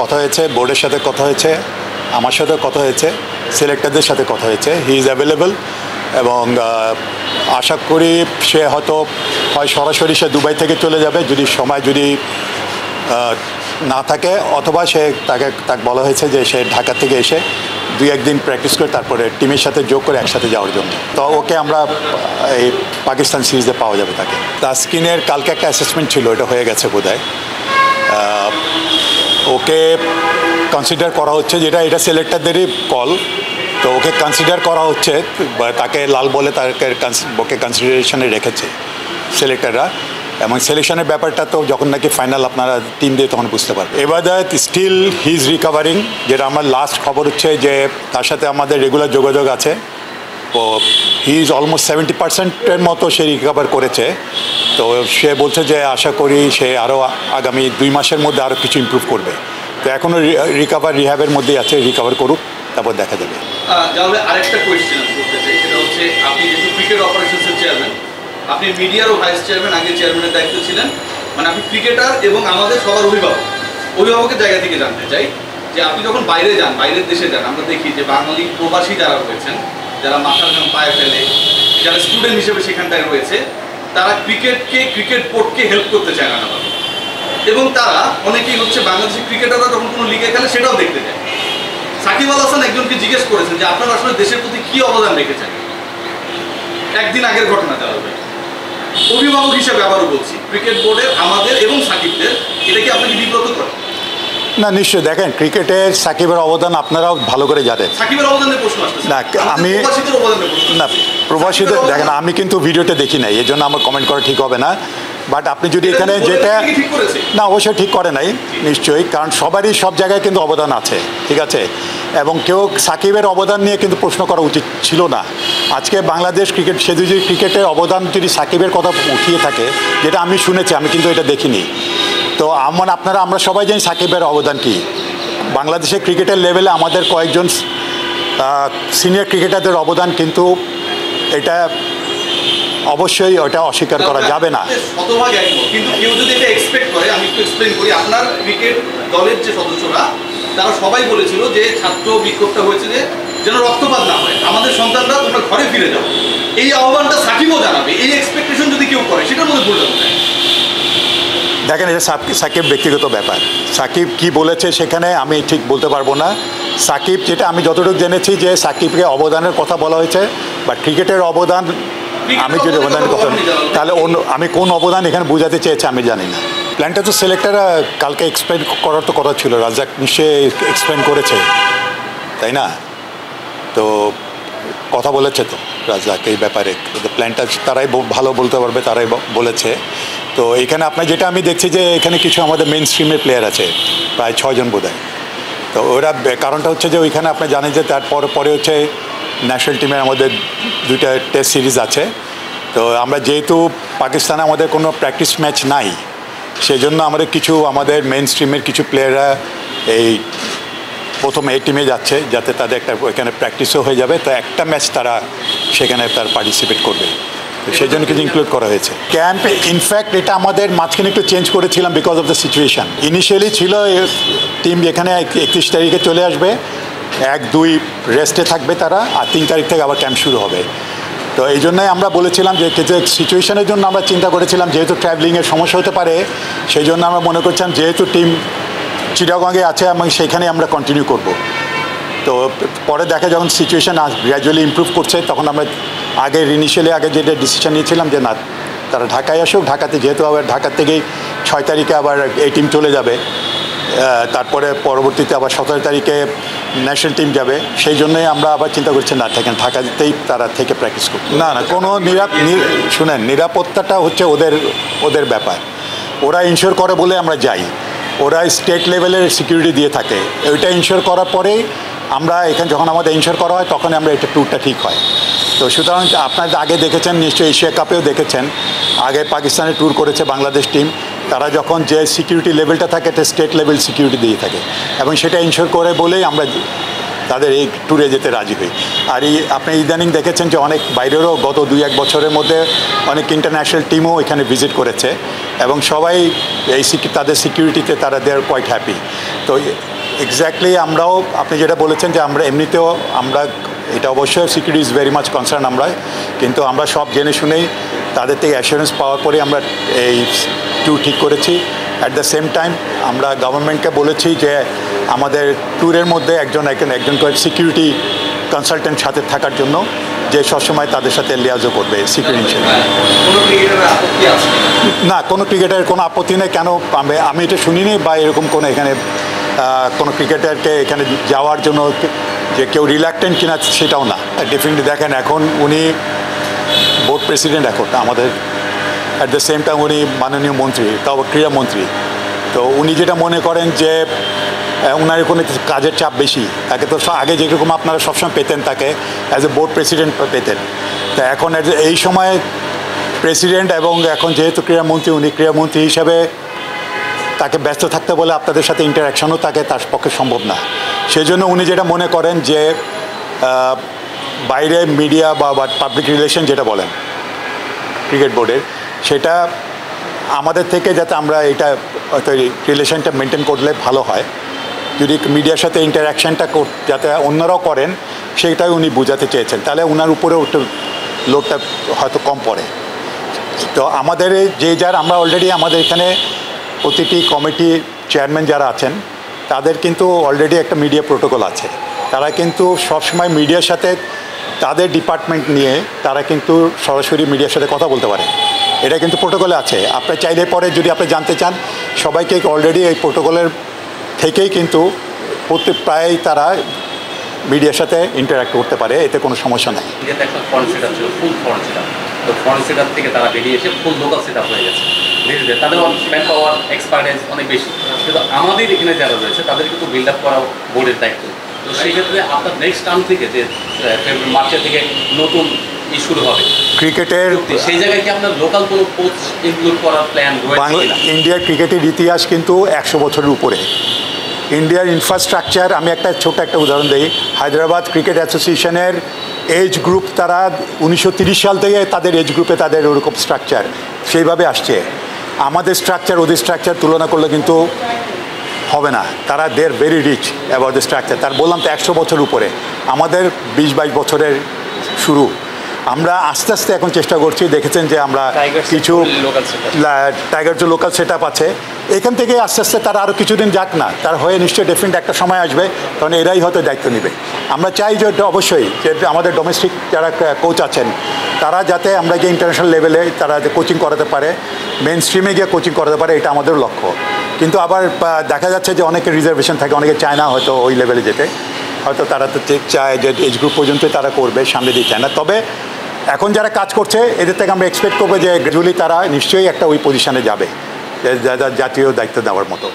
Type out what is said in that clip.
কথা হয়েছে, বোর্ডের সাথে কথা হয়েছে, আমার সাথে কথা হয়েছে, সিলেক্টরদের সাথে কথা হয়েছে। হি ইজ অ্যাভেলেবল এবং আশা করি সে হয়তো হয় সরাসরি সে দুবাই থেকে চলে যাবে যদি সময় যদি না থাকে, অথবা তাকে বলা হয়েছে যে সে ঢাকা থেকে এসে 2-1 দিন প্র্যাকটিস করে তারপরে টিমের সাথে যোগ করে একসাথে যাওয়ার জন্য। তো ওকে আমরা এই পাকিস্তান সিরিজে পাওয়া যাবে তাকে। তাসকিনের কালকে একটা অ্যাসেসমেন্ট ছিল, এটা হয়ে গেছে বোধহয়। ওকে কনসিডার করা হচ্ছে, এটা সিলেক্টরদেরই কল, তো ওকে কনসিডার করা হচ্ছে, তাকে লাল বলে ওকে কনসিডারেশনে রেখেছে সিলেক্টররা। এবং সিলেকশনের ব্যাপারটা তো যখন নাকি ফাইনাল আপনারা টিম দিয়ে তখন বুঝতে পারবেন। এবাদত স্টিল হি ইজ রিকভারিং, যেটা আমার লাস্ট খবর হচ্ছে যে তার সাথে আমাদের রেগুলার যোগাযোগ আছে। তো হি ইজ অলমোস্ট 70% মতো সে রিকভার করেছে। তো সে বলছে যে আশা করি সে আরও আগামী 2 মাসের মধ্যে আরও কিছু ইমপ্রুভ করবে। তো এখনও রিহ্যাবের মধ্যেই আছে, রিকভার করুক, তারপর দেখা যাবে। আরেকটা কোয়েশ্চেন করতে চাই, সেটা হচ্ছে আপনি যেহেতু ক্রিকেট অপারেশনসের চেয়ারম্যান, আপনি মিডিয়ারও ভাইস চেয়ারম্যান, আগে চেয়ারম্যানের দায়িত্ব ছিলেন, মানে আপনি ক্রিকেটার এবং আমাদের সবার অভিভাবকের জায়গা থেকে জানতে চাই যে আপনি যখন বাইরে যান, বাইরের দেশে যান, আমরা দেখি যে বাঙালি প্রবাসী যারা রয়েছেন, যারা মাথার ঘাম পায়ে ফেলে, যারা স্টুডেন্ট হিসেবে সেখানটায় রয়েছে, তারা ক্রিকেট বোর্ডকে হেল্প করতে চায় না, এবং তারা অনেকেই হচ্ছে বাংলাদেশের ক্রিকেটাররা যখন কোনো লিগে খেলে সেটাও দেখতে যায়। সাকিব আল হাসান একজনকে জিজ্ঞেস করেছেন যে আপনারা আসলে দেশের প্রতি কী অবদান রেখেছেন, একদিন আগের ঘটনা দেওয়া হবে। অভিভাবক হিসেবে আবারও বলছি, ক্রিকেট বোর্ডের আমাদের এবং সাকিবদের এটা কি আপনাকে বিব্রত করে? না, নিশ্চয়ই। দেখেন, ক্রিকেটের সাকিবের অবদান আপনারাও ভালো করে জানেন। সাকিবের অবদানের প্রশ্ন আসছে না, আমি না প্রবাসীদের দেখেন, আমি কিন্তু ভিডিওটা দেখি নাই, এই জন্য আমার কমেন্ট করা ঠিক হবে না। বাট আপনি যদি এখানে যেটা না, অবশ্যই ঠিক করে নাই নিশ্চয়ই, কারণ সবারই সব জায়গায় কিন্তু অবদান আছে, ঠিক আছে। এবং কেউ সাকিবের অবদান নিয়ে কিন্তু প্রশ্ন করা উচিত ছিল না। আজকে বাংলাদেশ ক্রিকেট, সে যদি ক্রিকেটের অবদান যদি সাকিবের কথা উঠিয়ে থাকে, যেটা আমি শুনেছি, আমি কিন্তু এটা দেখিনি। তো আমরা সবাই জানি সাকিবের অবদান কী। বাংলাদেশের ক্রিকেটের লেভেলে আমাদের কয়েকজন সিনিয়র ক্রিকেটারদের অবদান কিন্তু এটা অবশ্যই ওটা অস্বীকার করা যাবে না। শতভাগ একমত, কিন্তু কেউ যদি এটা এক্সপেক্ট করে, আমি একটু এক্সপ্লেন করি। আপনার ক্রিকেট দলের যে সদস্যরা, তারা সবাই বলেছিল যে ছাত্র বিক্ষোভটা হয়েছে যে যেন রক্তপাত না হয়, আমাদের সন্তানরা তোমরা ঘরে ফিরে যাও, এই আহ্বানটা সাকিবও জানাবে। এই এক্সপেকটেশন যদি কেউ করে, সেটার মধ্যে ভুল যাবে। দেখেন, এটা সাকিব ব্যক্তিগত ব্যাপার। সাকিব কি বলেছে সেখানে আমি ঠিক বলতে পারবো না। সাকিব, যেটা আমি যতটুকু জেনেছি যে সাকিবকে অবদানের কথা বলা হয়েছে, বা ক্রিকেটের অবদান, আমি যদি অবদানের কথা, তাহলে আমি কোন অবদান এখানে বোঝাতে চেয়েছি আমি জানি না। প্ল্যানটা তো সিলেক্টররা কালকে এক্সপ্লেন করার তো কথা ছিল, রাজ্জাক নিশ্চয়ই এক্সপ্লেন করেছে, তাই না? তো কথা বলেছে তো রাজ্জাক এই ব্যাপারে, প্ল্যানটা তারাই ভালো বলতে পারবে, তারাই বলেছে। তো এখানে আপনার যেটা আমি দেখছি যে এখানে কিছু আমাদের মেন স্ট্রিমের প্লেয়ার আছে, প্রায় 6 জন বোধহয়। তো ওরা কারণটা হচ্ছে যে ওইখানে আপনি জানেন যে পরে হচ্ছে ন্যাশনাল টিমের আমাদের 2টা টেস্ট সিরিজ আছে। তো আমরা যেহেতু পাকিস্তানে আমাদের কোনো প্র্যাকটিস ম্যাচ নাই, সেই জন্য আমাদের মেন স্ট্রিমের কিছু প্লেয়াররা এই প্রথম এই টিমে যাচ্ছে, যাতে তাদের একটা ওইখানে প্র্যাকটিসও হয়ে যাবে। তো একটা ম্যাচ তারা সেখানে পার্টিসিপেট করবে, সেই জন্য কিছু ইনক্লুড করা হয়েছে ক্যাম্পে। ইনফ্যাক্ট এটা আমাদের মাঝখানে একটু চেঞ্জ করেছিলাম because of the situation. Initially ছিল টিম এখানে 31 তারিখে চলে আসবে, 1-2 রেস্টে থাকবে তারা, আর 3 তারিখ থেকে আবার ক্যাম্প শুরু হবে। তো এই জন্যই আমরা বলেছিলাম যে সিচুয়েশানের জন্য আমরা চিন্তা করেছিলাম, যেহেতু ট্রাভেলিংয়ের সমস্যা হতে পারে, সেই জন্য আমরা মনে করছিলাম যেহেতু টিম চিটাগংয়ে আছে এবং সেখানে আমরা কন্টিনিউ করব। তো পরে দেখা যখন সিচুয়েশান গ্র্যাজুয়ালি ইমপ্রুভ করছে, তখন আমরা ইনিশিয়ালি যেটা ডিসিশন নিয়েছিলাম যে না, তারা ঢাকায় আসুক। ঢাকাতে যেহেতু আবার ঢাকার থেকেই 6 তারিখে আবার এই টিম চলে যাবে, তারপরে পরবর্তীতে আবার 17 তারিখে ন্যাশনাল টিম যাবে, সেই জন্যই আমরা আবার চিন্তা করছি না, ঢাকাতেই তারা থেকে প্র্যাকটিস করবে। না, কোনো শুনেন, নিরাপত্তাটা হচ্ছে ওদের ব্যাপার। ওরা ইনশিওর করে বলে আমরা যাই, ওরা স্টেট লেভেলের সিকিউরিটি দিয়ে থাকে। ওইটা ইনশিওর করার পরেই আমরা এখানে, যখন আমাদের ইনশিওর করা হয়, তখন আমরা এটা ট্যুরটা ঠিক হয়। তো সুতরাং আপনারা আগে দেখেছেন নিশ্চয়ই, এশিয়া কাপেও দেখেছেন, আগে পাকিস্তানে ট্যুর করেছে বাংলাদেশ টিম। তারা যখন যে সিকিউরিটি লেভেলটা থাকে, এটা স্টেট লেভেল সিকিউরিটি দিয়ে থাকে, এবং সেটা ইনশিওর করে বলেই আমরা তাদের এই ট্যুরে যেতে রাজি হই। আর এই আপনি ইদানিং দেখেছেন যে অনেক বাইরেরও গত 2-1 বছরের মধ্যে অনেক ইন্টারন্যাশনাল টিমও এখানে ভিজিট করেছে এবং সবাই এই তাদের সিকিউরিটিতে তারা দে আর কোয়াইট হ্যাপি। তো এক্স্যাক্টলি আমরাও আপনি যেটা বলেছেন যে আমরা এমনিতেও আমরা এটা অবশ্যই security is very much concern আমরা, কিন্তু আমরা সব জেনে শুনেই তাদের থেকে অ্যাসুরেন্স পাওয়ার পরে আমরা এই ট্যুর ঠিক করেছি। অ্যাট দ্য সেম টাইম আমরা গভর্নমেন্টকে বলেছি যে আমাদের ট্যুরের মধ্যে একজন করে সিকিউরিটি কনসালটেন্ট সাথে থাকার জন্য, যে সবসময় তাদের সাথে লিয়াজও করবে সিকিউরিটি। না, কোনো ক্রিকেটারের কোনো আপত্তি নেই। কেন আমি এটা শুনিনি বা এরকম কোনো এখানে কোনো ক্রিকেটারকে এখানে যাওয়ার জন্য যে কেউ রিল্যাক্টেন্ট কিনা সেটাও না। ডেফিনেটলি দেখেন এখন উনি বোর্ড প্রেসিডেন্ট এখন আমাদের, অ্যাট দ্য সেম টাইম উনি মাননীয় মন্ত্রী, তাও ক্রীড়ামন্ত্রী। তো উনি যেটা মনে করেন যে ওনার কোনো কাজের চাপ বেশি তাকে, তো আগে যেরকম আপনারা সবসময় পেতেন তাকে অ্যাজ এ বোর্ড প্রেসিডেন্ট পেতেন, তো এখন এই সময় প্রেসিডেন্ট এবং এখন যেহেতু ক্রীড়ামন্ত্রী, উনি ক্রীড়ামন্ত্রী হিসাবে তাকে ব্যস্ত থাকতে বলে আপনাদের সাথে ইন্টারাকশনও তাকে তার পক্ষে সম্ভব না। সেই জন্য উনি যেটা মনে করেন যে বাইরে মিডিয়া বা পাবলিক রিলেশন যেটা বলেন ক্রিকেট বোর্ডের, সেটা আমাদের থেকে যাতে আমরা এটা রিলেশনটা মেনটেন করলে ভালো হয়। যদি মিডিয়ার সাথে ইন্টারাকশানটা যাতে অন্যরাও করেন সেটাই উনি বোঝাতে চেয়েছেন, তাহলে ওনার উপরেও একটু লোডটা হয়তো কম পড়ে। তো আমাদের আমরা অলরেডি আমাদের এখানে প্রতিটি কমিটি চেয়ারম্যান যারা আছেন তাদের কিন্তু অলরেডি একটা মিডিয়া প্রোটোকল আছে। তারা কিন্তু সবসময় মিডিয়ার সাথে তাদের ডিপার্টমেন্ট নিয়ে তারা কিন্তু সরাসরি মিডিয়ার সাথে কথা বলতে পারে, এটা কিন্তু প্রোটোকলে আছে। আপনি চাইলে পরে যদি আপনি জানতে চান সবাইকে অলরেডি এই প্রোটোকলের থেকেই কিন্তু প্রায় তারা মিডিয়ার সাথে ইন্টারাক্ট করতে পারে, এতে কোনো সমস্যা নেই। একটা ফরেন সেটআপ ছিল, ফুল ফরেন সেটআপ, তো ফরেন সেটআপ থেকে তারা বেরিয়ে এসে ফুল লোকাল সেটআপ হয়ে গেছে। তাদের ম্যান পাওয়ার এক্সপার্টেন্স অনেক বেশি, কিন্তু আমাদের এখানে যারা রয়েছে তাদের কিন্তু বিল্ড আপ করা বোর্ডের দায়িত্ব। তো সেই ক্ষেত্রে আপনার নেক্সট টার্ম থেকে যে ফেব্রুয়ারি মার্চের থেকে নতুন শুরু হবে ক্রিকেটের, সেই জায়গায় কি আপনার লোকাল কোনো কোচ ইনক্লুড করার প্ল্যান রয়েছে? ইন্ডিয়ার ক্রিকেটের ইতিহাস কিন্তু 100 বছরের উপরে। ইন্ডিয়ার ইনফ্রাস্ট্রাকচার, আমি একটা ছোট একটা উদাহরণ দিই, হায়দ্রাবাদ ক্রিকেট অ্যাসোসিয়েশনের এজ গ্রুপ তারা 1930 সাল থেকে তাদের এজ গ্রুপে তাদের ওরকম স্ট্রাকচার সেইভাবে আসছে। আমাদের স্ট্রাকচার ওদের স্ট্রাকচার তুলনা করলে কিন্তু হবে না। তারা they're very rich about the structure. তার বললাম তো 100 বছর উপরে, আমাদের 20-22 বছরের শুরু। আমরা আস্তে আস্তে এখন চেষ্টা করছি, দেখেছেন যে আমরা কিছু টাইগার যে লোকাল সেট আপ আছে, এখান থেকে আস্তে আস্তে তারা আরও কিছুদিন যাক না, তার হয়ে নিশ্চয়ই ডেফিনেট একটা সময় আসবে কারণ এরাই হয়তো দায়িত্ব নেবে। আমরা চাই যে অবশ্যই যে আমাদের ডোমেস্টিক যারা কোচ আছেন তারা যাতে আমরা যে ইন্টারন্যাশনাল লেভেলে তারা যে কোচিং করাতে পারে, মেন স্ট্রিমে গিয়ে কোচিং করাতে পারে, এটা আমাদের লক্ষ্য। কিন্তু আবার দেখা যাচ্ছে যে অনেকের রিজার্ভেশন থাকে, অনেকে চায় না হয়তো ওই লেভেলে যেতে, হয়তো তারা তো চায় যে এজ গ্রুপ পর্যন্ত তারা করবে, সামনে দিয়ে চায় না। তবে এখন যারা কাজ করছে এদের থেকে আমরা এক্সপেক্ট করবো যে গ্র্যাজুয়ালি তারা নিশ্চয়ই একটা ওই পজিশনে যাবে, জাতীয় দায়িত্ব দেওয়ার মতো।